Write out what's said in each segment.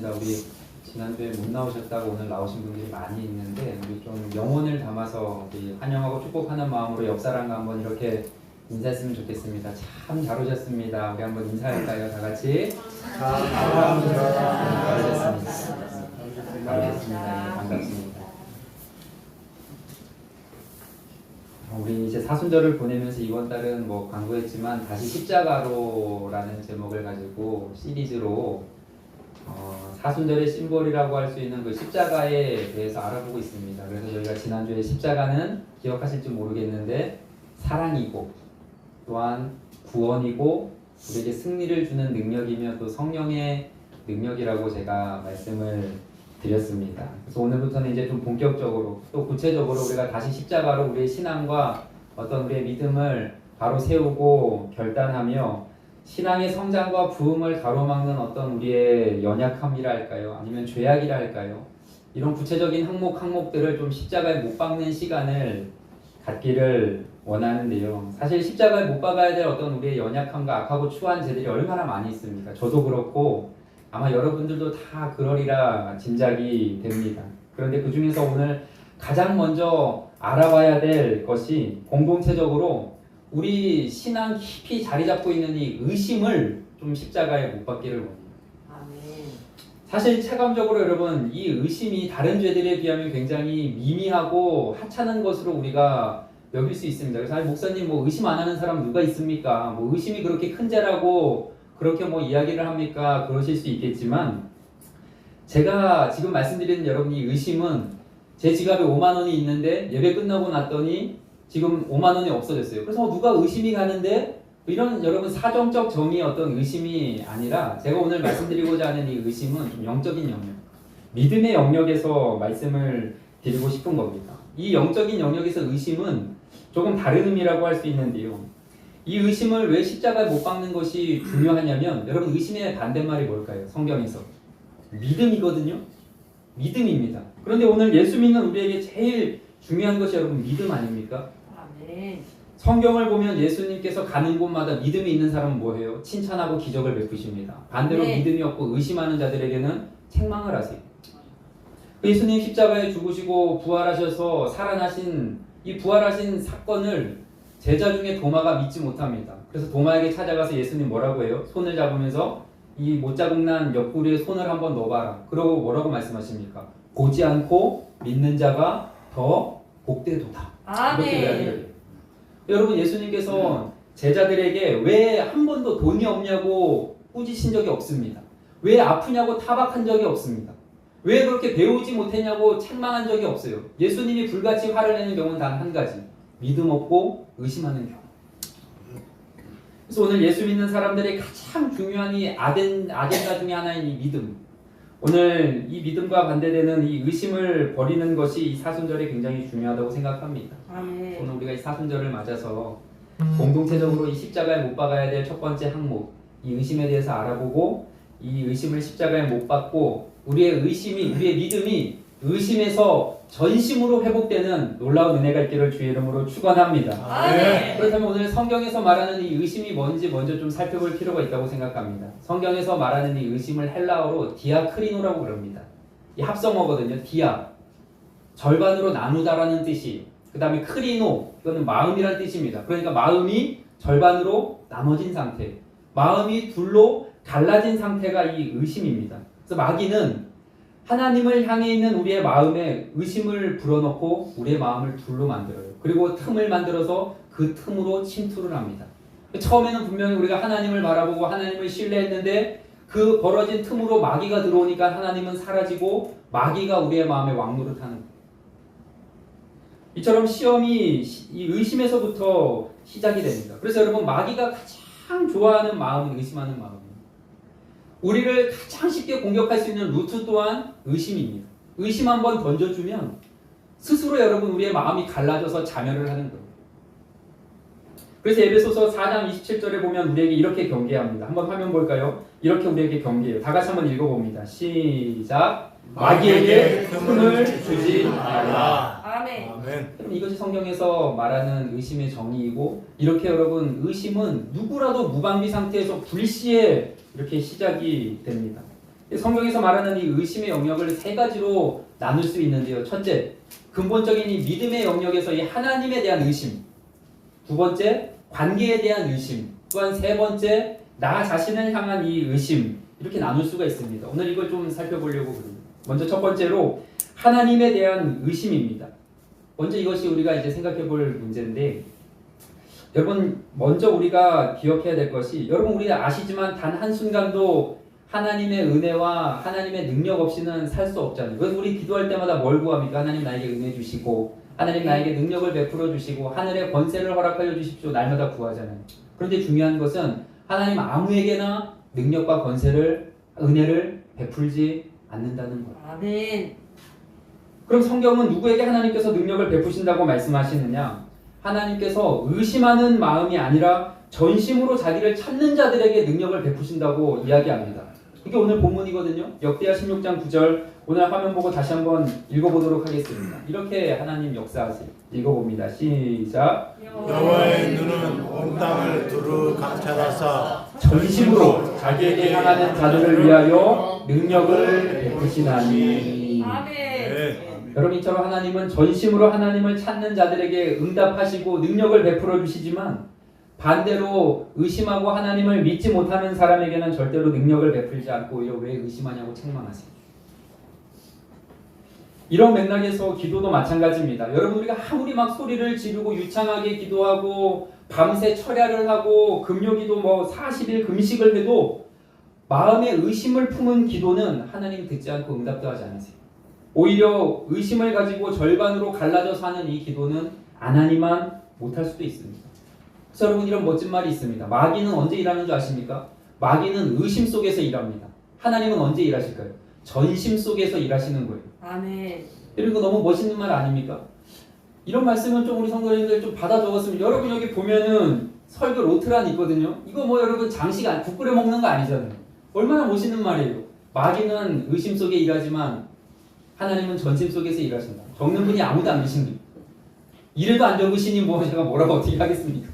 우리 지난주에 못 나오셨다고 오늘 나오신 분들이 많이 있는데 우리 좀 영혼을 담아서 우리 환영하고 축복하는 마음으로 옆사람과 한번 이렇게 인사했으면 좋겠습니다. 참 잘 오셨습니다. 우리 한번 인사할까요? 다 같이. 감사합니다. 반갑습니다. 반갑습니다. 우리 이제 사순절을 보내면서 이번 달은 뭐 광고했지만 다시 십자가로라는 제목을 가지고 시리즈로 사순절의 심볼이라고 할 수 있는 그 십자가에 대해서 알아보고 있습니다. 그래서 저희가 지난주에 십자가는 기억하실지 모르겠는데 사랑이고 또한 구원이고 우리에게 승리를 주는 능력이며 또 성령의 능력이라고 제가 말씀을 드렸습니다. 그래서 오늘부터는 이제 좀 본격적으로 또 구체적으로 우리가 다시 십자가로 우리의 신앙과 어떤 우리의 믿음을 바로 세우고 결단하며 신앙의 성장과 부흥을 가로막는 어떤 우리의 연약함이라 할까요? 아니면 죄악이라 할까요? 이런 구체적인 항목들을 좀 십자가에 못 박는 시간을 갖기를 원하는데요. 사실 십자가에 못 박아야 될 어떤 우리의 연약함과 악하고 추한 죄들이 얼마나 많이 있습니까? 저도 그렇고 아마 여러분들도 다 그러리라 짐작이 됩니다. 그런데 그 중에서 오늘 가장 먼저 알아봐야 될 것이 공동체적으로 우리 신앙 깊이 자리 잡고 있는 이 의심을 좀 십자가에 못 박기를 원해요. 아멘. 사실 체감적으로 여러분 이 의심이 다른 죄들에 비하면 굉장히 미미하고 하찮은 것으로 우리가 여길 수 있습니다. 그래서 목사님 뭐 의심 안 하는 사람 누가 있습니까? 뭐 의심이 그렇게 큰 죄라고 그렇게 뭐 이야기를 합니까? 그러실 수 있겠지만 제가 지금 말씀드리는 여러분이 의심은 제 지갑에 5만 원이 있는데 예배 끝나고 났더니 지금 5만 원이 없어졌어요. 그래서 누가 의심이 가는데 이런 여러분 사정적 정의 어떤 의심이 아니라 제가 오늘 말씀드리고자 하는 이 의심은 좀 영적인 영역, 믿음의 영역에서 말씀을 드리고 싶은 겁니다. 이 영적인 영역에서 의심은 조금 다른 의미라고 할 수 있는데요. 이 의심을 왜 십자가에 못 박는 것이 중요하냐면 여러분 의심의 반대말이 뭘까요? 성경에서 믿음이거든요. 믿음입니다. 그런데 오늘 예수 믿는 우리에게 제일 중요한 것이 여러분 믿음 아닙니까? 아멘. 성경을 보면 예수님께서 가는 곳마다 믿음이 있는 사람은 뭐해요? 칭찬하고 기적을 베푸십니다. 반대로 네. 믿음이 없고 의심하는 자들에게는 책망을 하세요. 예수님 십자가에 죽으시고 부활하셔서 살아나신 이 부활하신 사건을 제자 중에 도마가 믿지 못합니다. 그래서 도마에게 찾아가서 예수님 뭐라고 해요? 손을 잡으면서 이 못자국난 옆구리에 손을 한번 넣어봐라. 그러고 뭐라고 말씀하십니까? 보지 않고 믿는 자가 더 복되도다. 이렇게 이야기를 해요. 여러분 예수님께서 제자들에게 왜 한 번도 돈이 없냐고 꾸짖으신 적이 없습니다. 왜 아프냐고 타박한 적이 없습니다. 왜 그렇게 배우지 못했냐고 책망한 적이 없어요. 예수님이 불같이 화를 내는 경우는 단 한 가지. 믿음 없고 의심하는 경우. 그래서 오늘 예수 믿는 사람들의 가장 중요한 이 아젠다 중에 하나인 이 믿음. 오늘 이 믿음과 반대되는 이 의심을 버리는 것이 이 사순절에 굉장히 중요하다고 생각합니다. 아멘. 오늘 우리가 이 사순절을 맞아서 공동체적으로 이 십자가에 못 박아야 될 첫 번째 항목, 이 의심에 대해서 알아보고 이 의심을 십자가에 못 박고 우리의 믿음이 의심에서 전심으로 회복되는 놀라운 은혜가 있기를 주의 이름으로 축원합니다. 아멘. 그렇다면 오늘 성경에서 말하는 이 의심이 뭔지 먼저 좀 살펴볼 필요가 있다고 생각합니다. 성경에서 말하는 이 의심을 헬라어로 디아크리노라고 그럽니다. 이 합성어거든요. 디아, 절반으로 나누다라는 뜻이, 그 다음에 크리노, 이거는 마음이라는 뜻입니다. 그러니까 마음이 절반으로 나눠진 상태, 마음이 둘로 갈라진 상태가 이 의심입니다. 그래서 마귀는 하나님을 향해 있는 우리의 마음에 의심을 불어넣고 우리의 마음을 둘로 만들어요. 그리고 틈을 만들어서 그 틈으로 침투를 합니다. 처음에는 분명히 우리가 하나님을 바라보고 하나님을 신뢰했는데 그 벌어진 틈으로 마귀가 들어오니까 하나님은 사라지고 마귀가 우리의 마음에 왕노릇하는 거예요. 이처럼 시험이 이 의심에서부터 시작이 됩니다. 그래서 여러분 마귀가 가장 좋아하는 마음은 의심하는 마음입니다. 우리를 가장 쉽게 공격할 수 있는 루트 또한 의심입니다. 의심 한번 던져주면 스스로 여러분 우리의 마음이 갈라져서 자멸을 하는 거예요. 그래서 에베소서 4장 27절에 보면 우리에게 이렇게 경계합니다. 한번 화면 볼까요? 이렇게 우리에게 경계해요. 다 같이 한번 읽어봅니다. 시작. 마귀에게 틈을 주지 말라. 아멘. 그럼 이것이 성경에서 말하는 의심의 정의이고, 이렇게 여러분 의심은 누구라도 무방비 상태에서 불시에 이렇게 시작이 됩니다. 성경에서 말하는 이 의심의 영역을 세 가지로 나눌 수 있는데요. 첫째, 근본적인 이 믿음의 영역에서 이 하나님에 대한 의심. 두 번째, 관계에 대한 의심. 또한 세 번째, 나 자신을 향한 이 의심. 이렇게 나눌 수가 있습니다. 오늘 이걸 좀 살펴보려고 합니다. 먼저 첫 번째로 하나님에 대한 의심입니다. 먼저 이것이 우리가 이제 생각해 볼 문제인데, 여러분 먼저 우리가 기억해야 될 것이, 여러분 우리가 아시지만 단 한순간도 하나님의 은혜와 하나님의 능력 없이는 살 수 없잖아요. 그래서 우리 기도할 때마다 뭘 구합니까? 하나님 나에게 은혜 주시고, 하나님 나에게 능력을 베풀어 주시고, 하늘의 권세를 허락하여 주십시오. 날마다 구하잖아요. 그런데 중요한 것은 하나님 아무에게나 능력과 권세를, 은혜를 베풀지 않는다는 거예요. 아멘. 그럼 성경은 누구에게 하나님께서 능력을 베푸신다고 말씀하시느냐? 하나님께서 의심하는 마음이 아니라 전심으로 자기를 찾는 자들에게 능력을 베푸신다고 이야기합니다. 이게 오늘 본문이거든요. 역대하 16장 9절, 오늘 화면 보고 다시 한번 읽어보도록 하겠습니다. 이렇게 하나님 역사하세요. 읽어봅니다. 시작. 여호와의 눈은 온 땅을 두루 감찰하사 전심으로 자기에게 향하는 자들을 위하여 능력을 베푸시나니. 아멘. 네. 여러분, 이처럼 하나님은 전심으로 하나님을 찾는 자들에게 응답하시고 능력을 베풀어 주시지만, 반대로 의심하고 하나님을 믿지 못하는 사람에게는 절대로 능력을 베풀지 않고 오히려 왜 의심하냐고 책망하세요. 이런 맥락에서 기도도 마찬가지입니다. 여러분, 우리가 아무리 막 소리를 지르고 유창하게 기도하고 밤새 철야를 하고 금요기도 40일 금식을 해도 마음에 의심을 품은 기도는 하나님 듣지 않고 응답도 하지 않으세요. 오히려 의심을 가지고 절반으로 갈라져서 하는 이 기도는 안 하니만 못할 수도 있습니다. 그래서 여러분, 이런 멋진 말이 있습니다. 마귀는 언제 일하는 줄 아십니까? 마귀는 의심 속에서 일합니다. 하나님은 언제 일하실까요? 전심 속에서 일하시는 거예요. 아멘. 이거 너무 멋있는 말 아닙니까? 이런 말씀은 좀 우리 성도님들 좀 받아 적었으면, 여러분 여기 보면은 설교 로트란 있거든요. 이거 여러분 장식 국 끓여 먹는 거 아니잖아요. 얼마나 멋있는 말이에요. 마귀는 의심 속에 일하지만 하나님은 전심 속에서 일하신다. 적는 분이 아무도 안 계십니다. 이래도 안 적으시니 제가 뭐라고 어떻게 하겠습니까?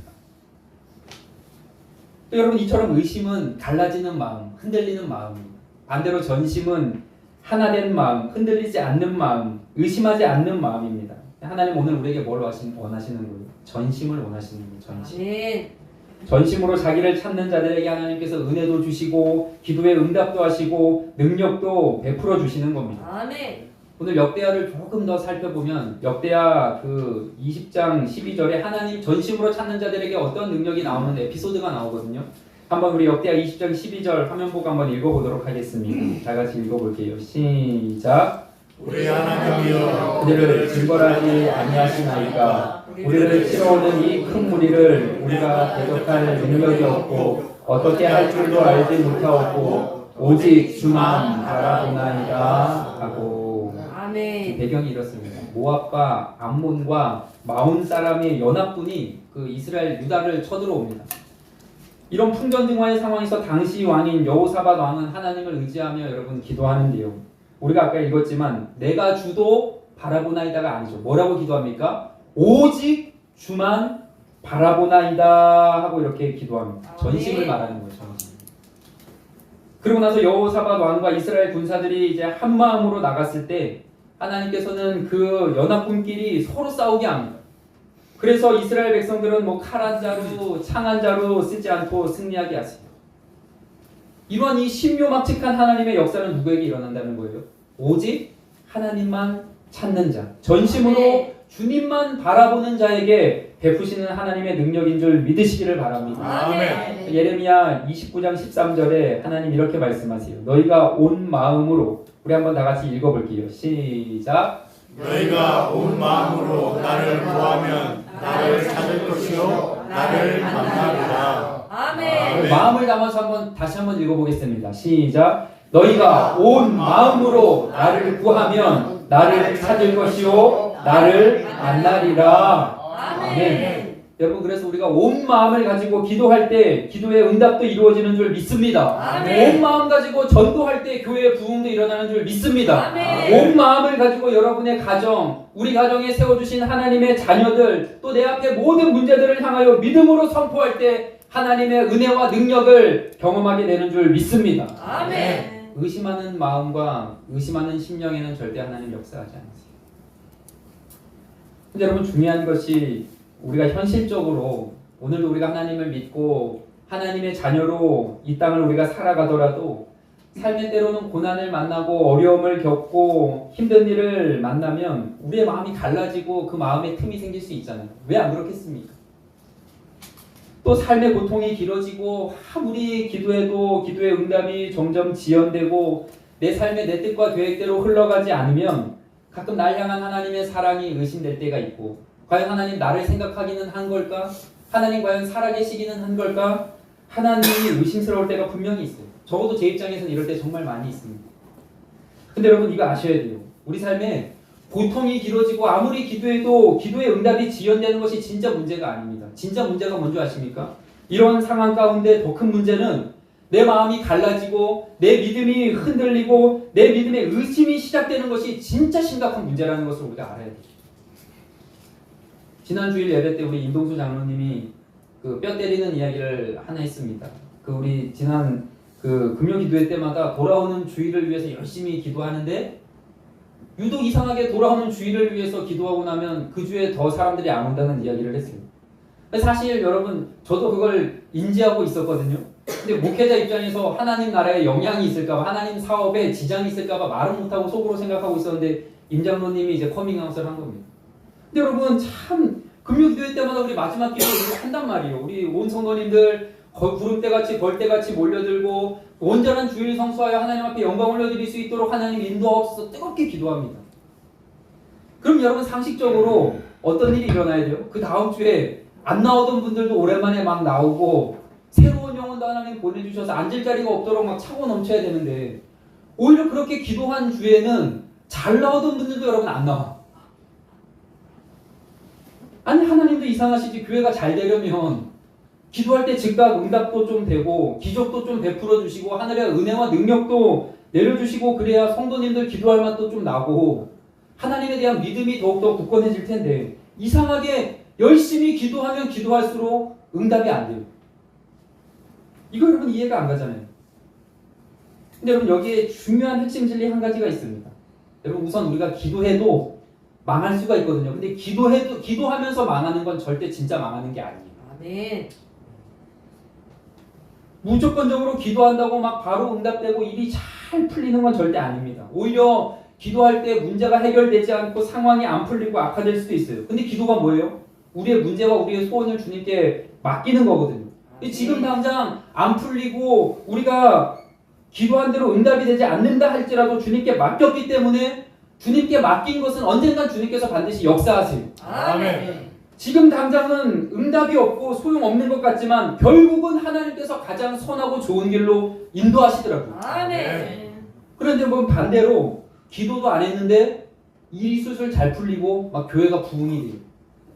또 여러분, 이처럼 의심은 갈라지는 마음, 흔들리는 마음입니다. 반대로 전심은 하나된 마음, 흔들리지 않는 마음, 의심하지 않는 마음입니다. 하나님 오늘 우리에게 뭘 원하시는 거예요? 전심을 원하시는 거예요. 전심. 아멘. 전심으로 자기를 찾는 자들에게 하나님께서 은혜도 주시고 기도에 응답도 하시고 능력도 베풀어 주시는 겁니다. 아멘. 오늘 역대하를 조금 더 살펴보면 역대하 20장 12절에 하나님 전심으로 찾는 자들에게 어떤 능력이 나오는 에피소드가 나오거든요. 한번 우리 역대하 20장 12절 화면 보고 한번 읽어보도록 하겠습니다. 다 같이 읽어볼게요. 시작. 우리 하나님이여 그들을 징벌하지 아니하시나이까. 우리를 치러오는 이 큰 무리를 우리가 대적할 능력이 없고 어떻게 할 줄도 알지 못하였고 오직 주만 바라보나이다 하고. 아멘. 배경이 이렇습니다. 모압과 암몬과 마온 사람의 연합군이 이스라엘 유다를 쳐들어옵니다. 이런 풍전등화의 상황에서 당시 왕인 여호사밧 왕은 하나님을 의지하며 여러분 기도하는데요. 우리가 아까 읽었지만 내가 주도 바라보나이다가 아니죠. 뭐라고 기도합니까? 오직 주만 바라보나이다 하고 이렇게 기도합니다. 전심을 말하는 거예요. 전심. 그리고 나서 여호사밧 왕과 이스라엘 군사들이 이제 한 마음으로 나갔을 때 하나님께서는 그 연합군끼리 서로 싸우게 합니다. 그래서 이스라엘 백성들은 칼 한 자루, 창 한 자루 쓰지 않고 승리하게 하세요. 이러한 이 신묘막측한 하나님의 역사는 누구에게 일어난다는 거예요? 오직 하나님만 찾는 자, 전심으로 주님만 바라보는 자에게 베푸시는 하나님의 능력인 줄 믿으시기를 바랍니다. 아멘. 예레미야 29장 13절에 하나님 이렇게 말씀하세요. 너희가 온 마음으로, 우리 한번 다 같이 읽어볼게요. 시작. 너희가 온 마음으로 나를 구하면 나를 찾을 것이요 나를 만나리라. 아멘. 마음을 담아서 다시 한번 읽어보겠습니다. 시작. 너희가 온 마음으로 나를 구하면 나를 찾을 것이요 나를 만나리라. 아멘. 여러분, 그래서 우리가 온 마음을 가지고 기도할 때 기도의 응답도 이루어지는 줄 믿습니다. 아멘. 온 마음 가지고 전도할 때 교회의 부흥도 일어나는 줄 믿습니다. 아멘. 온 마음을 가지고 여러분의 가정, 우리 가정에 세워주신 하나님의 자녀들, 또 내 앞에 모든 문제들을 향하여 믿음으로 선포할 때 하나님의 은혜와 능력을 경험하게 되는 줄 믿습니다. 아멘. 의심하는 마음과 의심하는 심령에는 절대 하나님 역사하지 않으세요. 근데 여러분 중요한 것이 우리가 현실적으로 오늘도 우리가 하나님을 믿고 하나님의 자녀로 이 땅을 우리가 살아가더라도 삶의 때로는 고난을 만나고 어려움을 겪고 힘든 일을 만나면 우리의 마음이 갈라지고 그 마음에 틈이 생길 수 있잖아요. 왜 안 그렇겠습니까? 또 삶의 고통이 길어지고 아무리 기도해도 기도의 응답이 점점 지연되고 내 삶의 내 뜻과 계획대로 흘러가지 않으면 가끔 날 향한 하나님의 사랑이 의심될 때가 있고 과연 하나님 나를 생각하기는 한 걸까? 하나님 과연 살아계시기는 한 걸까? 하나님이 의심스러울 때가 분명히 있어요. 적어도 제 입장에서는 이럴 때 정말 많이 있습니다. 근데 여러분 이거 아셔야 돼요. 우리 삶에 고통이 길어지고 아무리 기도해도 기도의 응답이 지연되는 것이 진짜 문제가 아닙니다. 진짜 문제가 뭔지 아십니까? 이런 상황 가운데 더 큰 문제는 내 마음이 갈라지고 내 믿음이 흔들리고 내 믿음의 의심이 시작되는 것이 진짜 심각한 문제라는 것을 우리가 알아야 돼요. 지난 주일 예배 때 우리 임동수 장로님이 그 뼈 때리는 이야기를 하나 했습니다. 그 우리 지난 그 금요 기도회 때마다 돌아오는 주일을 위해서 열심히 기도하는데 유독 이상하게 돌아오는 주일을 위해서 기도하고 나면 그 주에 더 사람들이 안 온다는 이야기를 했어요. 사실 여러분 저도 그걸 인지하고 있었거든요. 근데 목회자 입장에서 하나님 나라에 영향이 있을까봐 하나님 사업에 지장이 있을까봐 말은 못하고 속으로 생각하고 있었는데 임 장로님이 이제 커밍아웃을 한 겁니다. 근데 여러분 참 금요기도회 때마다 우리 마지막 기도 한단 말이에요. 우리 온 성도님들 구름대같이 벌떼같이 몰려들고 온전한 주일 성수하여 하나님 앞에 영광 올려드릴 수 있도록 하나님 인도하옵소서 뜨겁게 기도합니다. 그럼 여러분 상식적으로 어떤 일이 일어나야 돼요? 그 다음 주에 안 나오던 분들도 오랜만에 막 나오고 새로운 영혼도 하나님 보내주셔서 앉을 자리가 없도록 막 차고 넘쳐야 되는데 오히려 그렇게 기도한 주에는 잘 나오던 분들도 여러분 안 나와. 아니 하나님도 이상하시지. 교회가 잘 되려면 기도할 때 즉각 응답도 좀 되고 기적도 좀 베풀어 주시고 하늘의 은혜와 능력도 내려주시고 그래야 성도님들 기도할 맛도 좀 나고 하나님에 대한 믿음이 더욱더 굳건해질 텐데 이상하게 열심히 기도하면 기도할수록 응답이 안 돼요. 이거 여러분 이해가 안 가잖아요. 근데 여러분 여기에 중요한 핵심 진리 한 가지가 있습니다. 여러분 우선 우리가 기도해도 망할 수가 있거든요. 근데 기도하면서 망하는 건 절대 진짜 망하는 게 아니에요. 아멘. 무조건적으로 기도한다고 막 바로 응답되고 일이 잘 풀리는 건 절대 아닙니다. 오히려 기도할 때 문제가 해결되지 않고 상황이 안 풀리고 악화될 수도 있어요. 근데 기도가 뭐예요? 우리의 문제와 우리의 소원을 주님께 맡기는 거거든요. 지금 당장 안 풀리고 우리가 기도한 대로 응답이 되지 않는다 할지라도 주님께 맡겼기 때문에 주님께 맡긴 것은 언젠간 주님께서 반드시 역사하세요. 아멘. 지금 당장은 응답이 없고 소용없는 것 같지만 결국은 하나님께서 가장 선하고 좋은 길로 인도하시더라고요. 아멘. 그런데 뭐 반대로 기도도 안 했는데 일이 술술 잘 풀리고 막 교회가 부흥이 돼요.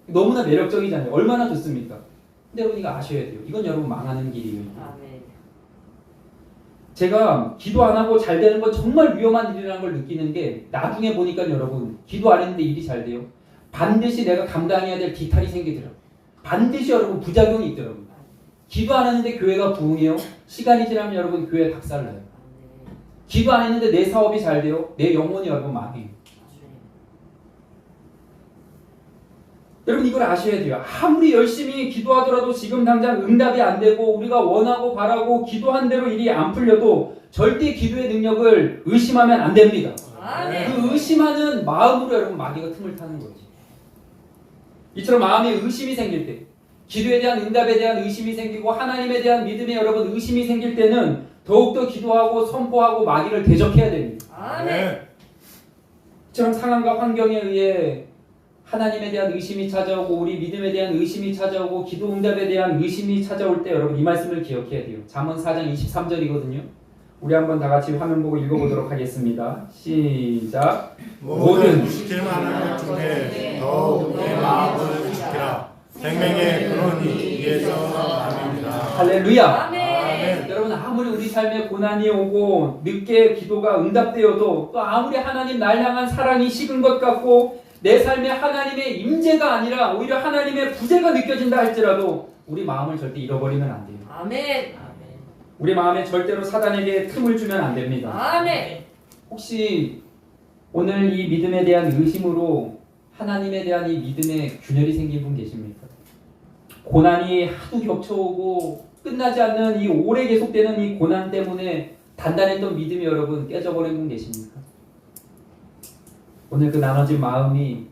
너무나 매력적이잖아요. 얼마나 좋습니까? 근데 여러분 이거 아셔야 돼요. 이건 여러분 망하는 길이에요. 아멘. 제가 기도 안 하고 잘 되는 건 정말 위험한 일이라는 걸 느끼는 게 나중에 보니까 여러분 기도 안 했는데 일이 잘 돼요. 반드시 내가 감당해야 될 뒤탈이 생기더라고요. 반드시 여러분 부작용이 있더라고요. 기도 안 했는데 교회가 부흥해요. 시간이 지나면 여러분 교회 박살나요. 기도 안 했는데 내 사업이 잘 돼요. 내 영혼이 여러분 망해요. 여러분 이걸 아셔야 돼요. 아무리 열심히 기도하더라도 지금 당장 응답이 안 되고 우리가 원하고 바라고 기도한 대로 일이 안 풀려도 절대 기도의 능력을 의심하면 안 됩니다. 아멘. 그 의심하는 마음으로 여러분 마귀가 틈을 타는 거지. 이처럼 마음에 의심이 생길 때 기도에 대한 응답에 대한 의심이 생기고 하나님에 대한 믿음에 여러분 의심이 생길 때는 더욱더 기도하고 선포하고 마귀를 대적해야 됩니다. 아멘. 이처럼 상황과 환경에 의해 하나님에 대한 의심이 찾아오고 우리 믿음에 대한 의심이 찾아오고 기도 응답에 대한 의심이 찾아올 때 여러분 이 말씀을 기억해야 돼요. 잠언 4장 23절이거든요. 우리 한번 다 같이 화면 보고 읽어보도록 하겠습니다. 시작. 모든 지킬만한 중에 더욱 내 마음을 지키라. 생명의 근원이 이에서 남입니다. 할렐루야. 아멘. 여러분 아무리 우리 삶에 고난이 오고 늦게 기도가 응답되어도 또 아무리 하나님 날 향한 사랑이 식은 것 같고 내 삶에 하나님의 임재가 아니라 오히려 하나님의 부재가 느껴진다 할지라도 우리 마음을 절대 잃어버리면 안 돼요. 아멘. 우리 마음에 절대로 사단에게 틈을 주면 안 됩니다. 아멘. 혹시 오늘 이 믿음에 대한 의심으로 하나님에 대한 이 믿음에 균열이 생긴 분 계십니까? 고난이 하도 겹쳐오고 끝나지 않는 이 오래 계속되는 이 고난 때문에 단단했던 믿음이 여러분 깨져버린 분 계십니까? 오늘 그 나눠진 마음이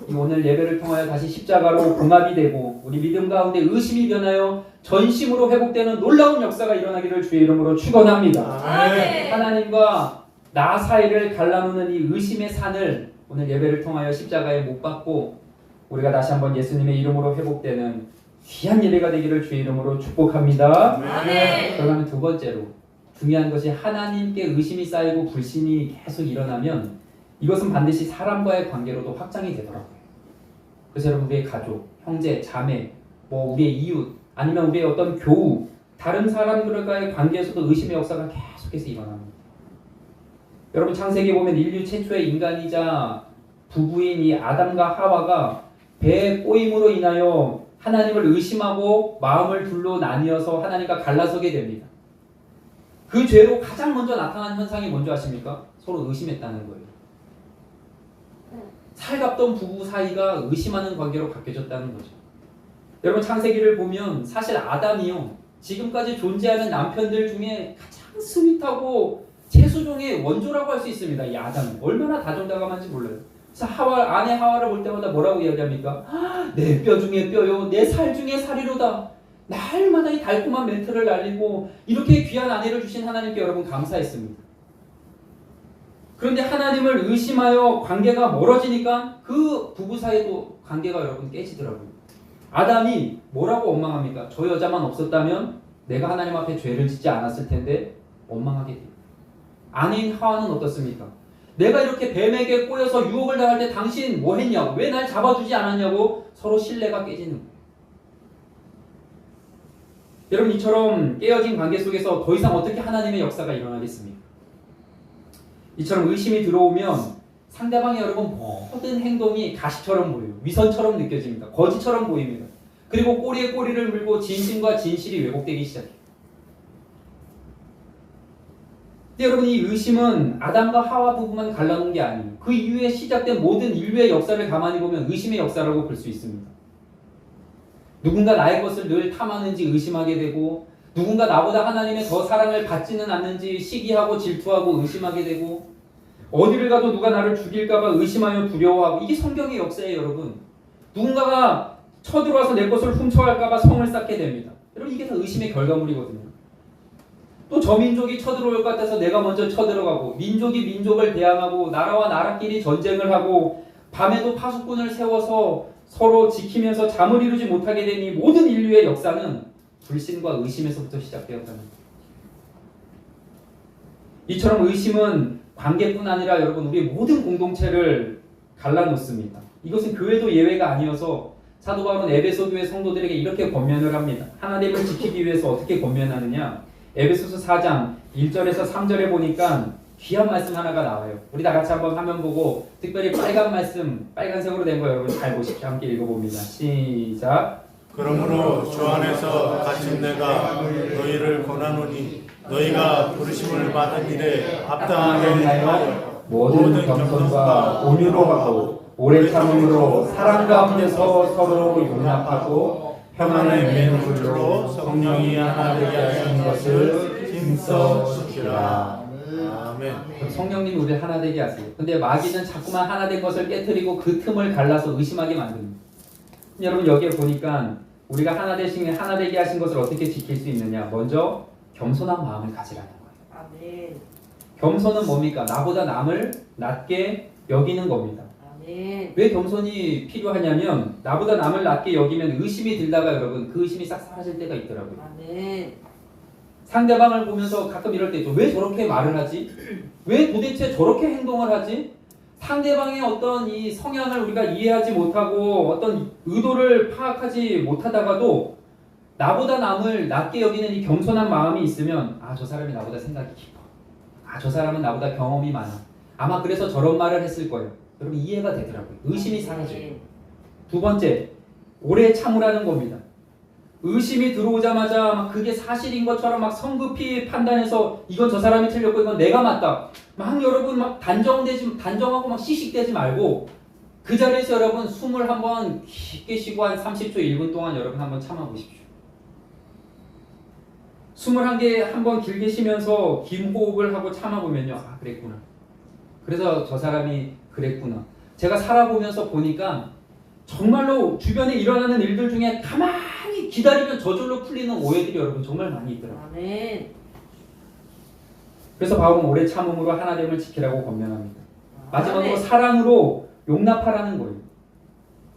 이 오늘 예배를 통하여 다시 십자가로 봉합이 되고 우리 믿음 가운데 의심이 변하여 전심으로 회복되는 놀라운 역사가 일어나기를 주의 이름으로 축원합니다. 아멘. 하나님과 나 사이를 갈라놓는 이 의심의 산을 오늘 예배를 통하여 십자가에 못 박고 우리가 다시 한번 예수님의 이름으로 회복되는 귀한 예배가 되기를 주의 이름으로 축복합니다. 아멘. 그러면 두 번째로 중요한 것이 하나님께 의심이 쌓이고 불신이 계속 일어나면 이것은 반드시 사람과의 관계로도 확장이 되더라고요. 그래서 여러분 우리의 가족, 형제, 자매, 뭐 우리의 이웃 아니면 우리의 어떤 교우 다른 사람들과의 관계에서도 의심의 역사가 계속해서 일어납니다. 여러분 창세기 보면 인류 최초의 인간이자 부부인 이 아담과 하와가 배의 꼬임으로 인하여 하나님을 의심하고 마음을 둘로 나뉘어서 하나님과 갈라서게 됩니다. 그 죄로 가장 먼저 나타난 현상이 뭔지 아십니까? 서로 의심했다는 거예요. 살갑던 부부 사이가 의심하는 관계로 바뀌어졌다는 거죠. 여러분 창세기를 보면 사실 아담이요 지금까지 존재하는 남편들 중에 가장 스윗하고 최수종의 원조라고 할 수 있습니다. 이 아담 얼마나 다정다감한지 몰라요. 그래서 아내 하와를 볼 때마다 뭐라고 이야기합니까? 내 뼈 중에 뼈요, 내 살 중에 살이로다. 날마다 이 달콤한 멘트를 날리고 이렇게 귀한 아내를 주신 하나님께 여러분 감사했습니다. 그런데 하나님을 의심하여 관계가 멀어지니까 그 부부 사이도 관계가 여러분 깨지더라고요. 아담이 뭐라고 원망합니까? 저 여자만 없었다면 내가 하나님 앞에 죄를 짓지 않았을 텐데 원망하게 돼요. 아내인 하와는 어떻습니까? 내가 이렇게 뱀에게 꼬여서 유혹을 당할 때 당신 뭐 했냐고, 왜 날 잡아주지 않았냐고 서로 신뢰가 깨지는 거예요. 여러분 이처럼 깨어진 관계 속에서 더 이상 어떻게 하나님의 역사가 일어나겠습니까? 이처럼 의심이 들어오면 상대방의 여러분 모든 행동이 가시처럼 보여요. 위선처럼 느껴집니다. 거짓처럼 보입니다. 그리고 꼬리에 꼬리를 물고 진심과 진실이 왜곡되기 시작해요. 근데 여러분 이 의심은 아담과 하와 부부만 갈라놓은 게 아니에요. 그 이후에 시작된 모든 인류의 역사를 가만히 보면 의심의 역사라고 볼 수 있습니다. 누군가 나의 것을 늘 탐하는지 의심하게 되고 누군가 나보다 하나님의 더 사랑을 받지는 않는지 시기하고 질투하고 의심하게 되고 어디를 가도 누가 나를 죽일까봐 의심하여 두려워하고 이게 성경의 역사예요 여러분. 누군가가 쳐들어와서 내 것을 훔쳐갈까봐 성을 쌓게 됩니다. 여러분 이게 다 의심의 결과물이거든요. 또 저 민족이 쳐들어올 것 같아서 내가 먼저 쳐들어가고 민족이 민족을 대항하고 나라와 나라끼리 전쟁을 하고 밤에도 파수꾼을 세워서 서로 지키면서 잠을 이루지 못하게 된 이 모든 인류의 역사는 불신과 의심에서부터 시작되었다는 거예요. 이처럼 의심은 관계뿐 아니라 여러분 우리 모든 공동체를 갈라놓습니다. 이것은 교회도 예외가 아니어서 사도 바울은 에베소 교회 성도들에게 이렇게 권면을 합니다. 하나님을 지키기 위해서 어떻게 권면하느냐? 에베소서 4장 1절에서 3절에 보니까 귀한 말씀 하나가 나와요. 우리 다 같이 한번 화면 보고 특별히 빨간 말씀, 빨간색으로 된 거 여러분 잘 보십시오. 함께 읽어봅니다. 시작. 그러므로 주 안에서 갇힌 내가 너희를 권하노니 너희가 부르심을 받은 일에 합당하게 하여 모든 겸손과 온유로 하고 오래 참음으로 사랑 가운데서 서로 용납하고 평안의 맹물로 성령이 하나 되게 하시는 것을 힘써 지키라. 아멘. 성령님이 우리를 하나 되게 하세요. 근데 마귀는 자꾸만 하나 된 것을 깨뜨리고 그 틈을 갈라서 의심하게 만듭니다. 여러분 여기에 보니까 우리가 하나 되게 하신 것을 어떻게 지킬 수 있느냐? 먼저 겸손한 마음을 가지라는 거예요. 아멘. 겸손은 뭡니까? 나보다 남을 낮게 여기는 겁니다. 아멘. 왜 겸손이 필요하냐면 나보다 남을 낮게 여기면 의심이 들다가 여러분 그 의심이 싹 사라질 때가 있더라고요. 아멘. 상대방을 보면서 가끔 이럴 때 있죠. 왜 저렇게 말을 하지? 왜 도대체 저렇게 행동을 하지? 상대방의 어떤 이 성향을 우리가 이해하지 못하고 어떤 의도를 파악하지 못하다가도 나보다 남을 낮게 여기는 이 겸손한 마음이 있으면 아, 저 사람이 나보다 생각이 깊어. 아, 저 사람은 나보다 경험이 많아. 아마 그래서 저런 말을 했을 거예요. 여러분 이해가 되더라고요. 의심이 사라져요. 두 번째, 오래 참으라는 겁니다. 의심이 들어오자마자 막 그게 사실인 것처럼 막 성급히 판단해서 이건 저 사람이 틀렸고 이건 내가 맞다. 막 여러분 막 단정하고 막 시식되지 말고 그 자리에서 여러분 숨을 한번 깊게 쉬고 한 30초 1분 동안 여러분 한번 참아보십시오. 숨을 한번 길게 쉬면서 긴 호흡을 하고 참아보면요. 아, 그랬구나. 그래서 저 사람이 그랬구나. 제가 살아보면서 보니까 정말로 주변에 일어나는 일들 중에 가만히 기다리면 저절로 풀리는 오해들이 여러분 정말 많이 있더라고요. 아멘. 그래서 바울은 오래 참음으로 하나됨을 지키라고 권면합니다. 마지막으로 아멘. 사랑으로 용납하라는 거예요.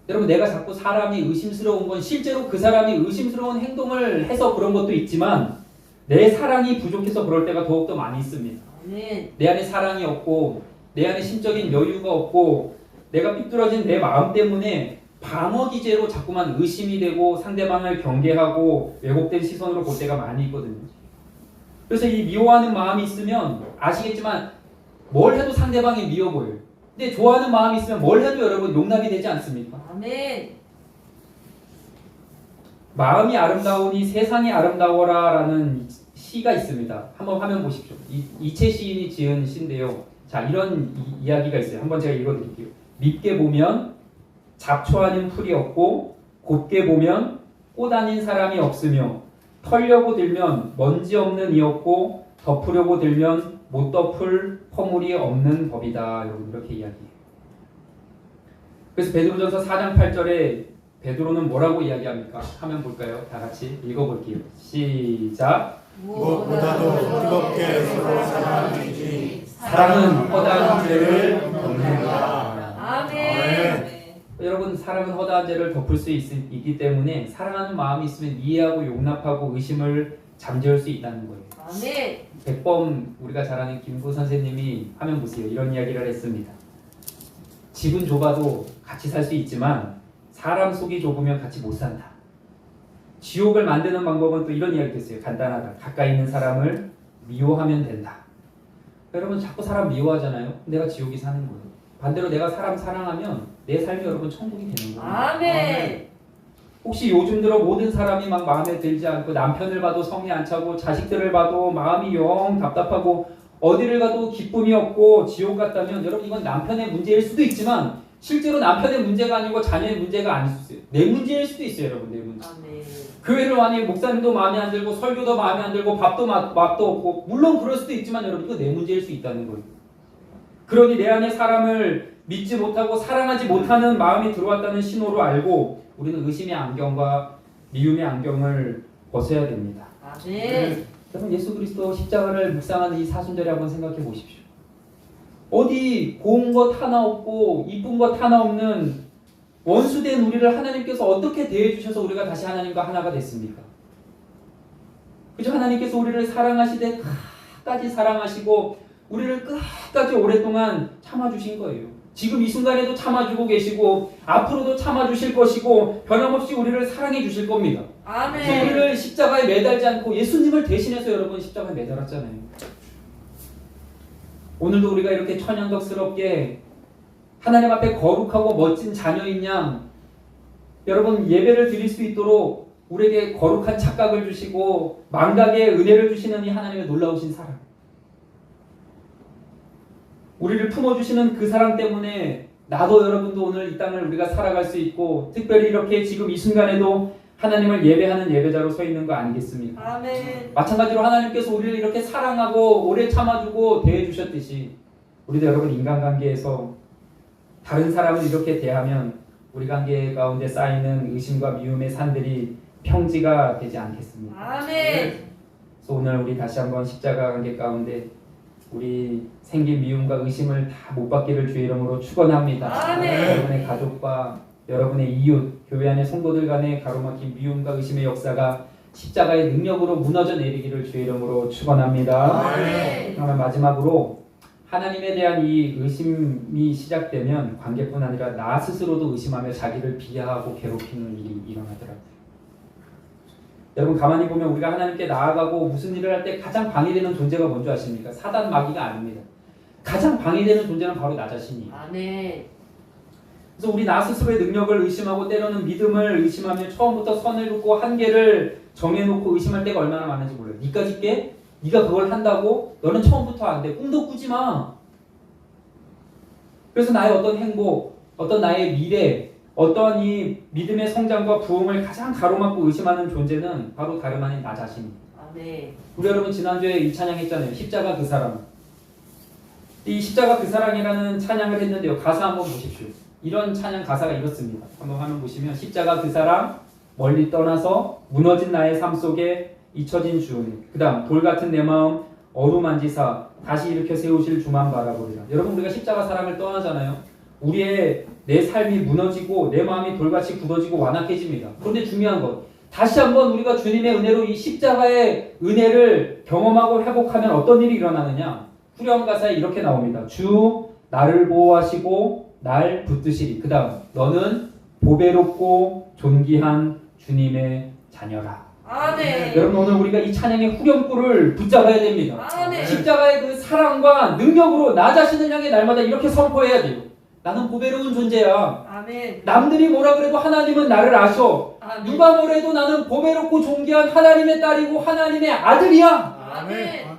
여러분 내가 자꾸 사람이 의심스러운 건 실제로 그 사람이 의심스러운 행동을 해서 그런 것도 있지만 내 사랑이 부족해서 그럴 때가 더욱더 많이 있습니다. 아멘. 내 안에 사랑이 없고 내 안에 심적인 여유가 없고 내가 삐뚤어진 내 마음 때문에 방어 기제로 자꾸만 의심이 되고 상대방을 경계하고 왜곡된 시선으로 볼 때가 많이 있거든요. 그래서 이 미워하는 마음이 있으면 아시겠지만 뭘 해도 상대방이 미워 보여요. 근데 좋아하는 마음이 있으면 뭘 해도 여러분 용납이 되지 않습니까? 아멘. 마음이 아름다우니 세상이 아름다워라 라는 시가 있습니다. 한번 화면 보십시오. 이채 시인이 지은 시인데요. 자, 이런 이야기가 있어요. 한번 제가 읽어드릴게요. 밉게 보면 잡초 아닌 풀이 없고 곱게 보면 꽃 아닌 사람이 없으며 털려고 들면 먼지 없는 이었고 덮으려고 들면 못 덮을 허물이 없는 법이다. 여러분 이렇게 이야기해요. 그래서 베드로전서 4장 8절에 베드로는 뭐라고 이야기합니까? 화면 볼까요? 다 같이 읽어볼게요. 시작. 무엇보다도 뜨겁게 서로 사랑하지 사랑은 허다한 죄를 덮는다. 아멘. 여러분 사랑은 허다한 죄를 덮을 수 있기 때문에 사랑하는 마음이 있으면 이해하고 용납하고 의심을 잠재울 수 있다는 거예요. 아멘. 백범 우리가 잘 아는 김구 선생님이 화면 보세요. 이런 이야기를 했습니다. 집은 좁아도 같이 살 수 있지만 사람 속이 좁으면 같이 못 산다. 지옥을 만드는 방법은 또 이런 이야기도 있어요. 간단하다. 가까이 있는 사람을 미워하면 된다. 여러분 자꾸 사람 미워하잖아요. 내가 지옥이 사는 거예요. 반대로 내가 사람 사랑하면 내 삶이 여러분 천국이 되는 거예요. 아멘. 혹시 요즘 들어 모든 사람이 막 마음에 들지 않고 남편을 봐도 성이 안 차고 자식들을 봐도 마음이 영 답답하고 어디를 가도 기쁨이 없고 지옥 같다면 여러분 이건 남편의 문제일 수도 있지만 실제로 남편의 문제가 아니고 자녀의 문제가 아닐 수 있어요. 내 문제일 수도 있어요. 여러분 내 문제. 아멘. 교회를 많이 목사님도 마음에 안 들고 설교도 마음에 안 들고 밥도 맛도 없고 물론 그럴 수도 있지만 여러분 이거 내 문제일 수 있다는 거예요. 그러니 내 안에 사람을 믿지 못하고 사랑하지 못하는 마음이 들어왔다는 신호로 알고 우리는 의심의 안경과 미움의 안경을 벗어야 됩니다. 아멘. 여러분 예수 그리스도 십자가를 묵상하는 이 사순절에 한번 생각해 보십시오. 어디 고운 것 하나 없고 이쁜 것 하나 없는 원수된 우리를 하나님께서 어떻게 대해주셔서 우리가 다시 하나님과 하나가 됐습니까? 그죠? 하나님께서 우리를 사랑하시되 끝까지 사랑하시고 우리를 끝까지 오랫동안 참아주신 거예요. 지금 이 순간에도 참아주고 계시고 앞으로도 참아주실 것이고 변함없이 우리를 사랑해 주실 겁니다. 그래서 아멘. 우리를 십자가에 매달지 않고 예수님을 대신해서 여러분 십자가에 매달았잖아요. 오늘도 우리가 이렇게 천연덕스럽게 하나님 앞에 거룩하고 멋진 자녀인 양 여러분 예배를 드릴 수 있도록 우리에게 거룩한 착각을 주시고 망각의 은혜를 주시는 이 하나님의 놀라우신 사랑, 우리를 품어주시는 그 사랑 때문에 나도 여러분도 오늘 이 땅을 우리가 살아갈 수 있고 특별히 이렇게 지금 이 순간에도 하나님을 예배하는 예배자로 서 있는 거 아니겠습니까? 아멘. 마찬가지로 하나님께서 우리를 이렇게 사랑하고 오래 참아주고 대해주셨듯이 우리도 여러분 인간관계에서 다른 사람을 이렇게 대하면 우리 관계 가운데 쌓이는 의심과 미움의 산들이 평지가 되지 않겠습니까? 아멘. 그래서 오늘 우리 다시 한번 십자가 관계 가운데 우리 생긴 미움과 의심을 다 못 받기를 주의 이름으로 축원합니다. 아멘. 여러분의 가족과 여러분의 이웃, 교회 안의 성도들 간의 가로막힌 미움과 의심의 역사가 십자가의 능력으로 무너져 내리기를 주의 이름으로 축원합니다. 아멘. 그러면 마지막으로 하나님에 대한 이 의심이 시작되면 관계뿐 아니라 나 스스로도 의심하며 자기를 비하하고 괴롭히는 일이 일어나더라고요. 여러분 가만히 보면 우리가 하나님께 나아가고 무슨 일을 할 때 가장 방해되는 존재가 뭔지 아십니까? 사단 마귀가 아닙니다. 가장 방해되는 존재는 바로 나 자신이에요. 아멘. 그래서 우리 나 스스로의 능력을 의심하고 때로는 믿음을 의심하며 처음부터 선을 긋고 한계를 정해놓고 의심할 때가 얼마나 많은지 몰라요. 니까짓 게? 네가 그걸 한다고? 너는 처음부터 안 돼. 꿈도 꾸지 마. 그래서 나의 어떤 행복, 어떤 나의 미래, 어떤 이 믿음의 성장과 부흥을 가장 가로막고 의심하는 존재는 바로 다름 아닌 나 자신입니다. 아멘. 우리 여러분 지난주에 이 찬양했잖아요. 십자가 그 사랑. 이 십자가 그 사랑이라는 찬양을 했는데요. 가사 한번 보십시오. 이런 찬양 가사가 이렇습니다. 한번 화면 보시면 십자가 그 사랑 멀리 떠나서 무너진 나의 삶 속에 잊혀진 주님. 그 다음 돌 같은 내 마음 어루만지사 다시 일으켜 세우실 주만 바라보리라. 여러분 우리가 십자가 사랑을 떠나잖아요. 우리의 내 삶이 무너지고 내 마음이 돌같이 굳어지고 완악해집니다. 그런데 중요한 것 다시 한번 우리가 주님의 은혜로 이 십자가의 은혜를 경험하고 회복하면 어떤 일이 일어나느냐. 후렴 가사에 이렇게 나옵니다. 주 나를 보호하시고 날 붙드시리. 그 다음 너는 보배롭고 존귀한 주님의 자녀라. 아멘. 여러분 오늘 우리가 이 찬양의 후렴구를 붙잡아야 됩니다. 아멘. 십자가의 그 사랑과 능력으로 나 자신을 향해 날마다 이렇게 선포해야 돼요. 나는 보배로운 존재야. 아멘. 남들이 뭐라 그래도 하나님은 나를 아셔. 아멘. 누가 뭐래도 나는 보배롭고 존귀한 하나님의 딸이고 하나님의 아들이야. 아멘.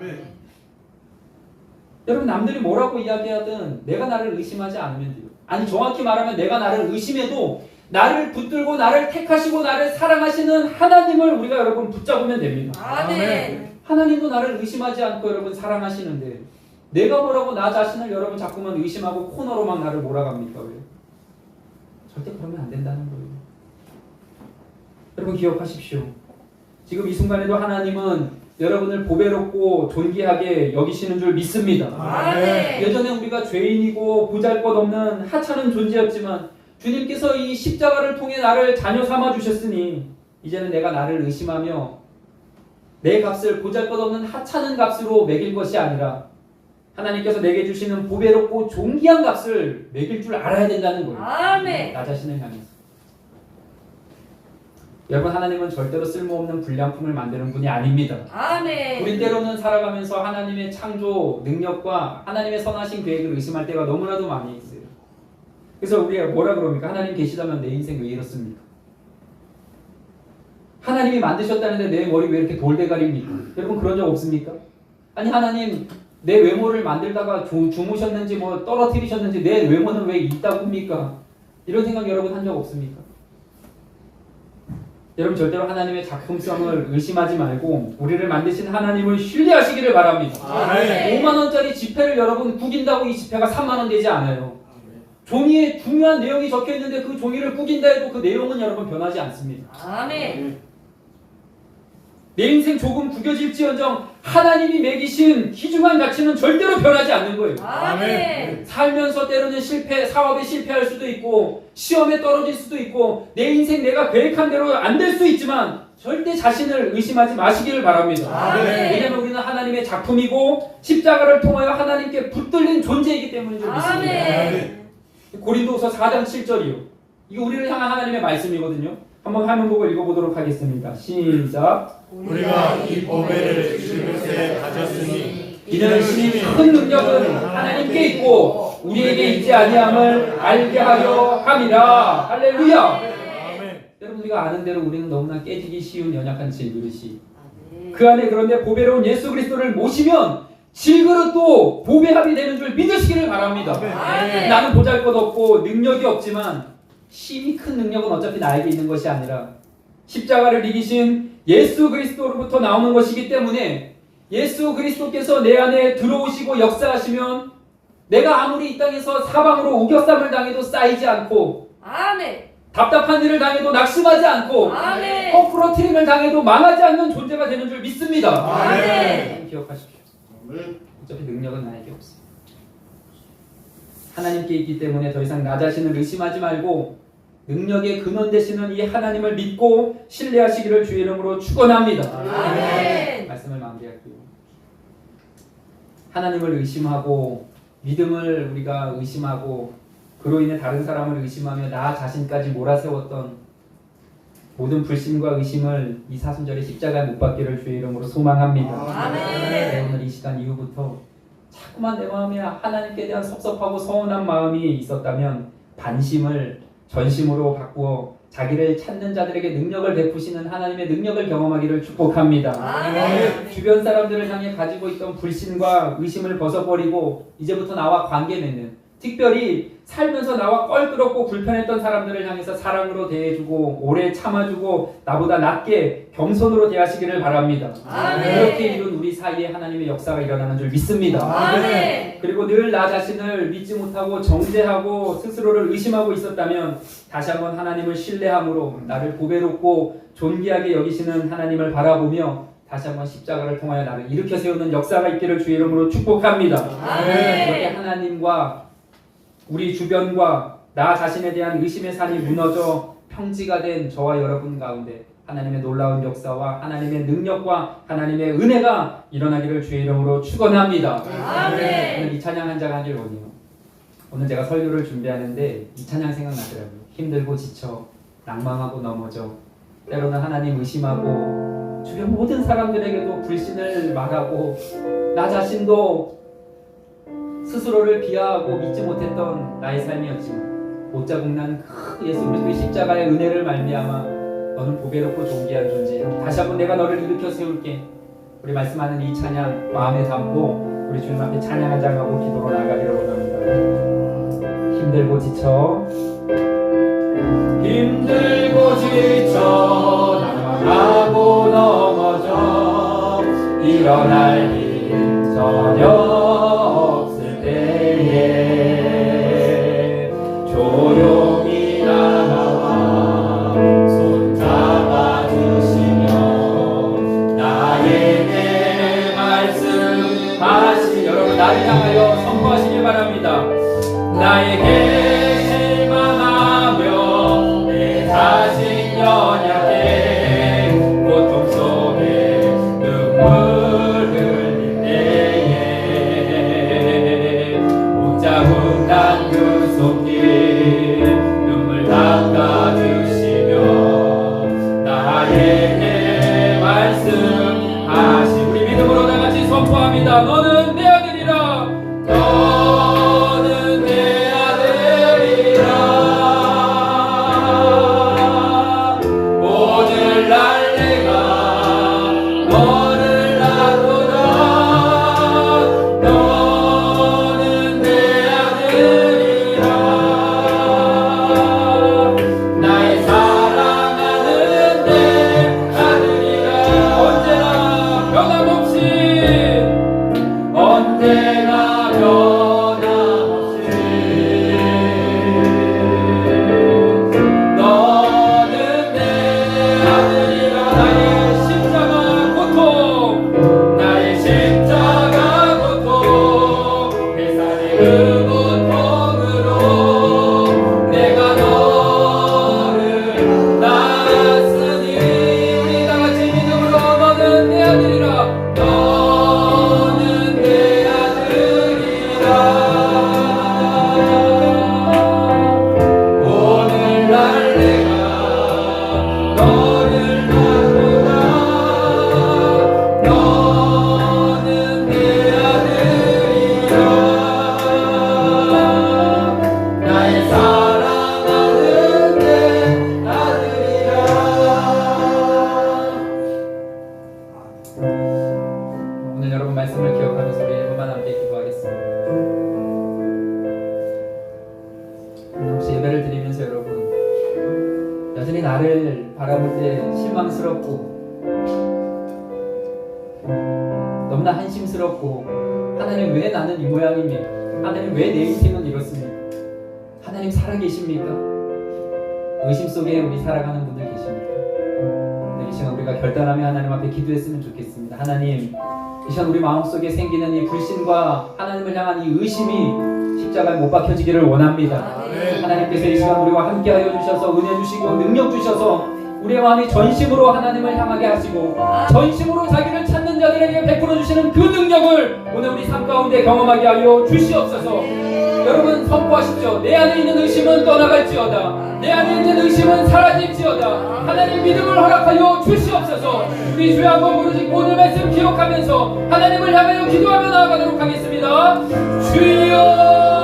여러분 남들이 뭐라고 이야기하든 내가 나를 의심하지 않으면 돼요. 아니 정확히 말하면 내가 나를 의심해도 나를 붙들고 나를 택하시고 나를 사랑하시는 하나님을 우리가 여러분 붙잡으면 됩니다. 아멘. 하나님도 나를 의심하지 않고 여러분 사랑하시는데 내가 뭐라고 나 자신을 여러분 자꾸만 의심하고 코너로 막 나를 몰아갑니까? 왜? 절대 그러면 안 된다는 거예요. 여러분 기억하십시오. 지금 이 순간에도 하나님은 여러분을 보배롭고 존귀하게 여기시는 줄 믿습니다. 아멘. 예전에 우리가 죄인이고 보잘것없는 하찮은 존재였지만 주님께서 이 십자가를 통해 나를 자녀 삼아 주셨으니 이제는 내가 나를 의심하며 내 값을 보잘것없는 하찮은 값으로 매길 것이 아니라 하나님께서 내게 주시는 보배롭고 존귀한 값을 매길 줄 알아야 된다는 거예요. 아멘. 나 자신을 향해서. 여러분 하나님은 절대로 쓸모없는 불량품을 만드는 분이 아닙니다. 아멘. 우리 때로는 살아가면서 하나님의 창조 능력과 하나님의 선하신 계획을 의심할 때가 너무나도 많이 있어요. 그래서 우리가 뭐라 그럽니까? 하나님 계시다면 내 인생 왜 이렇습니까? 하나님이 만드셨다는데 내 머리 왜 이렇게 돌대가리입니까? 여러분 그런 적 없습니까? 아니 하나님 내 외모를 만들다가 주무셨는지 뭐 떨어뜨리셨는지 내 외모는 왜 있다고 합니까? 이런 생각 여러분 한 적 없습니까? 여러분 절대로 하나님의 작품성을 의심하지 말고 우리를 만드신 하나님을 신뢰하시기를 바랍니다. 아멘. 5만 원짜리 지폐를 여러분 구긴다고 이 지폐가 3만 원 되지 않아요. 종이에 중요한 내용이 적혀 있는데 그 종이를 구긴다 해도 그 내용은 여러분 변하지 않습니다. 아멘. 내 인생 조금 구겨질지언정 하나님이 매기신 귀중한 가치는 절대로 변하지 않는 거예요. 아멘. 살면서 때로는 사업에 실패할 수도 있고 시험에 떨어질 수도 있고 내 인생 내가 계획한 대로 안 될 수 있지만 절대 자신을 의심하지 마시기를 바랍니다. 아멘. 왜냐하면 우리는 하나님의 작품이고 십자가를 통하여 하나님께 붙들린 존재이기 때문인 줄 믿습니다. 아멘. 고린도후서 4장 7절이요. 이거 우리를 향한 하나님의 말씀이거든요. 한번 화면 보고 읽어보도록 하겠습니다. 시작. 우리가 이 보배를 이곳에 가졌으니 이는 신이 큰 능력은 하나님께 있고 우리에게 있지 아니함을 알게 하려 함이라. 할렐루야. 아멘. 여러분 우리가 아는 대로 우리는 너무나 깨지기 쉬운 연약한 질그릇이 그 안에 그런데 보배로운 예수 그리스도를 모시면 질그릇도 보배합이 되는 줄 믿으시기를 바랍니다. 아멘. 나는 보잘것없고 능력이 없지만 힘이 큰 능력은 어차피 나에게 있는 것이 아니라 십자가를 이기신 예수 그리스도로부터 나오는 것이기 때문에 예수 그리스도께서 내 안에 들어오시고 역사하시면 내가 아무리 이 땅에서 사방으로 우겨쌈을 당해도 쌓이지 않고 아멘. 답답한 일을 당해도 낙심하지 않고 아멘. 거꾸로 트림을 당해도 망하지 않는 존재가 되는 줄 믿습니다. 아멘. 기억하십시오. 어차피 능력은 나에게 없습니다. 하나님께 있기 때문에 더 이상 나 자신을 의심하지 말고 능력의 근원 되시는 이 하나님을 믿고 신뢰하시기를 주의 이름으로 축원합니다. 아멘. 말씀을 마무리할게요. 하나님을 의심하고 믿음을 우리가 의심하고 그로 인해 다른 사람을 의심하며 나 자신까지 몰아세웠던 모든 불신과 의심을 이 사순절의 십자가에 못 박기를 주의 이름으로 소망합니다. 아멘. 오늘 이 시간 이후부터 자꾸만 내 마음에 하나님께 대한 섭섭하고 서운한 마음이 있었다면 반심을 전심으로 바꾸어 자기를 찾는 자들에게 능력을 베푸시는 하나님의 능력을 경험하기를 축복합니다. 아멘. 주변 사람들을 향해 가지고 있던 불신과 의심을 벗어버리고 이제부터 나와 관계 맺는, 특별히 살면서 나와 껄끄럽고 불편했던 사람들을 향해서 사랑으로 대해주고 오래 참아주고 나보다 낮게 겸손으로 대하시기를 바랍니다. 아멘. 그렇게 이룬 우리 사이에 하나님의 역사가 일어나는 줄 믿습니다. 아멘. 그리고 늘 나 자신을 믿지 못하고 정죄하고 스스로를 의심하고 있었다면 다시 한번 하나님을 신뢰함으로 나를 보배롭고 존귀하게 여기시는 하나님을 바라보며 다시 한번 십자가를 통하여 나를 일으켜 세우는 역사가 있기를 주의 이름으로 축복합니다. 그렇게 아멘. 하나님과 우리 주변과 나 자신에 대한 의심의 산이 무너져 평지가 된 저와 여러분 가운데 하나님의 놀라운 역사와 하나님의 능력과 하나님의 은혜가 일어나기를 주의 이름으로 축원합니다. 아멘. 오늘 이 찬양 한 장 하길 원해요. 오늘 제가 설교를 준비하는데 이 찬양 생각나더라고요. 힘들고 지쳐 낭망하고 넘어져 때로는 하나님 의심하고 주변 모든 사람들에게도 불신을 말하고 나 자신도 스스로를 비하하고 믿지 못했던 나의 삶이었지만 못자국난 그 예수 그리스도의 십자가의 은혜를 말미암아 너는 보배롭고 존귀한 존재야. 다시 한번 내가 너를 일으켜 세울게. 우리 말씀하는 이 찬양 마음에 담고 우리 주님 앞에 찬양 한 장하고 기도로 나가기를 원합니다. 힘들고 지쳐 낭망하고 넘어져 일어날 힘 전혀 없을 때에 조용히 나와 손 잡아주시며 나에게 말씀하시 여러분 나를 향하여 선포하시길 바랍니다. 나에게 실망하며 내 자신 연약해 고통 속에 눈물 흘릴 때에 웃자국난 그 손길 눈물 닦아주시며 나에게 말씀하시 우리 믿음으로 다같이 선포합니다. 너는 내 아들이라 너는 내 아들이라 오늘날 내가 너를 알도다 너는 내 아들이라 나의 사랑하는 내 아들이라 언제나 변함없이 너는 내 아들이라 나의 십자가 고통 회사의 그 고통으로 내가 너를 낳았으니 우리 다같이 믿음으로 너는 내 아들이라 너는 내 아들이라 오늘날 내가 너를 낳도다 너는 내 아들이라 나의 사랑하는 내 아들이라 오늘 여러분 말씀을 기억하면서 우리 1분만 함께 기도하겠습니다. 혹시 예배를 드리면서 여러분 여전히 나를 바라볼 때 실망스럽고 너무나 한심스럽고 하나님 왜 나는 이 모양입니까? 하나님 왜 내 인생은 이렇습니까? 하나님 살아계십니까? 의심 속에 우리 살아가는 분들 계십니까? 네, 이 시간 우리가 결단하며 하나님 앞에 기도했으면 좋겠습니다. 하나님 이 시간 우리 마음속에 생기는 이 불신과 하나님을 향한 이 의심이 십자가에 못 박혀지기를 원합니다. 아멘. 하나님께서 이 시간 우리와 함께하여 주셔서 은혜 주시고 능력 주셔서 우리의 마음이 전심으로 하나님을 향하게 하시고 전심으로 자기를 찾는 자들에게 베풀어 주시는 그 능력을 오늘 우리 삶 가운데 경험하게 하여 주시옵소서. 여러분 선포하십시오. 내 안에 있는 의심은 떠나갈지어다. 내 안에 있는 의심은 사라질지어다. 하나님 믿음을 허락하여 주시옵소서. 우리 주여 한번 부르짖고 오늘 말씀 기억하면서 하나님을 향하여 기도하며 나아가도록 하겠습니다. 주여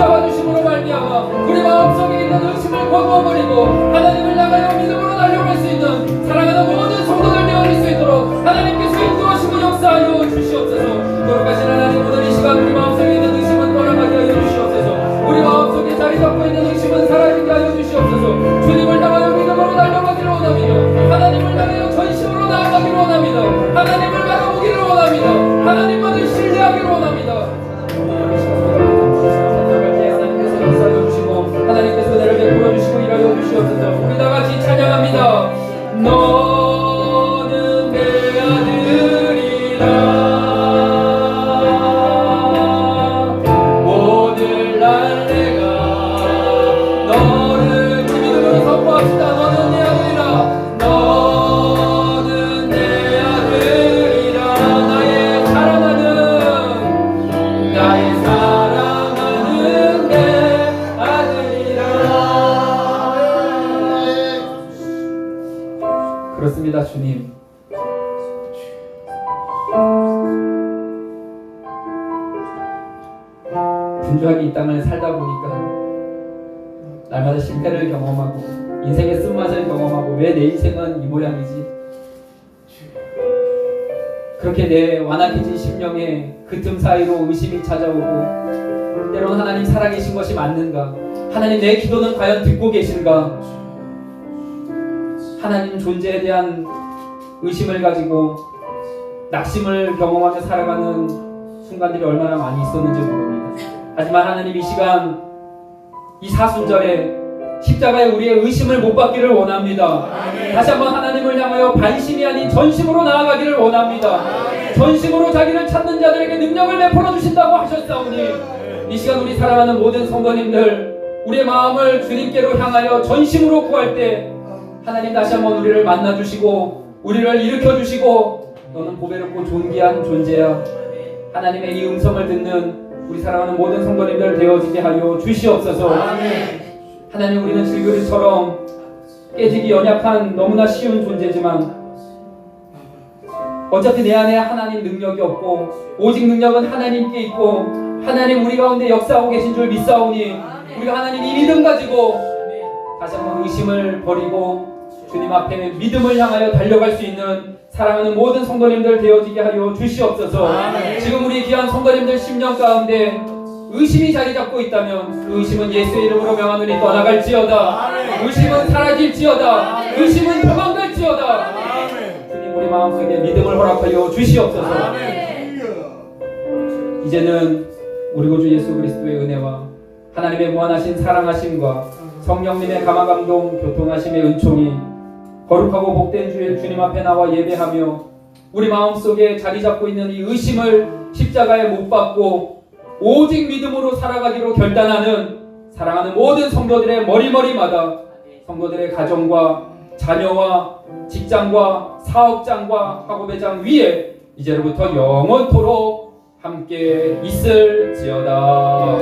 붙잡아 주심으로 말미암아 우리 마음속에 있는 의심을 거두어버리고 하나님을 향하여 믿음으로 달려갈 수 있는 사랑하는 모든 성도들 되어질 수 있도록 하나님께서 인도하시고 역사하여 주시옵소서. 거룩하신 하나님, 오늘 이 시간 우리 마음속에 있는 의심은 떠나가게 하여 주시옵소서. 우리 마음속에 자리 잡고 있는 의심은 사라지게 하여 주시옵소서. 주님을 향하여 믿음으로 달려가기를 원합니다. 하나님을 향하여 전심으로 나아가기를 원합니다. 하나님을 바라보기를 원합니다. 하나님만을 신뢰하기를 원합니다. 하나님께서 역사하여 주시고 하나님께서 은혜를 베풀어 주시고 일하여 주시옵소서. 우리 다 같이 찬양합니다. 너는 내 아들이라. 오늘 날 내가 너를 그 믿음으로 선포합시다. 너는 내 아들이라. 너는 내 아들이라. 나의 사랑하는 내 아들이라. 그렇습니다, 주님. 분주하게 이 땅을 살다 보니까 날마다 실패를 경험하고 인생의 쓴맛을 경험하고 왜 내 인생은 이 모양이지? 그렇게 내 완악해진 심령에 그 틈 사이로 의심이 찾아오고 때로는 하나님 살아계신 것이 맞는가? 하나님 내 기도는 과연 듣고 계신가? 하나님 존재에 대한 의심을 가지고 낙심을 경험하며 살아가는 순간들이 얼마나 많이 있었는지 모릅니다. 하지만 하나님 이 시간 이 사순절에 십자가에 우리의 의심을 못 받기를 원합니다. 다시 한번 하나님을 향하여 반심이 아닌 전심으로 나아가기를 원합니다. 전심으로 자기를 찾는 자들에게 능력을 베풀어 주신다고 하셨사오니 이 시간 우리 사랑하는 모든 성도님들 우리의 마음을 주님께로 향하여 전심으로 구할 때 하나님 다시 한번 우리를 만나 주시고 우리를 일으켜 주시고 너는 보배롭고 존귀한 존재야. 하나님의 이 음성을 듣는 우리 사랑하는 모든 성도님들 되어지게 하여 주시옵소서. 하나님, 우리는 질그릇처럼 깨지기 연약한 너무나 쉬운 존재지만 어차피 내 안에 하나님 능력이 없고 오직 능력은 하나님께 있고 하나님 우리 가운데 역사하고 계신 줄 믿사오니 우리가 하나님 이 믿음 가지고 다시 한번 의심을 버리고 주님 앞에 믿음을 향하여 달려갈 수 있는 사랑하는 모든 성도님들 되어지게 하여 주시옵소서. 지금 우리 귀한 성도님들 심령 가운데 의심이 자리 잡고 있다면 그 의심은 예수의 이름으로 명하노니 떠나갈지어다. 의심은 사라질지어다. 의심은 도망갈지어다. 주님 우리 마음속에 믿음을 허락하여 주시옵소서. 이제는 우리 구주 예수 그리스도의 은혜와 하나님의 무한하신 사랑하심과 성령님의 감화감동 교통하심의 은총이 거룩하고 복된 주의 주님 앞에 나와 예배하며 우리 마음속에 자리 잡고 있는 이 의심을 십자가에 못 박고 오직 믿음으로 살아가기로 결단하는 사랑하는 모든 성도들의 머리머리마다 성도들의 가정과 자녀와 직장과 사업장과 학업의장 위에 이제로부터 영원토록 함께 있을지어다.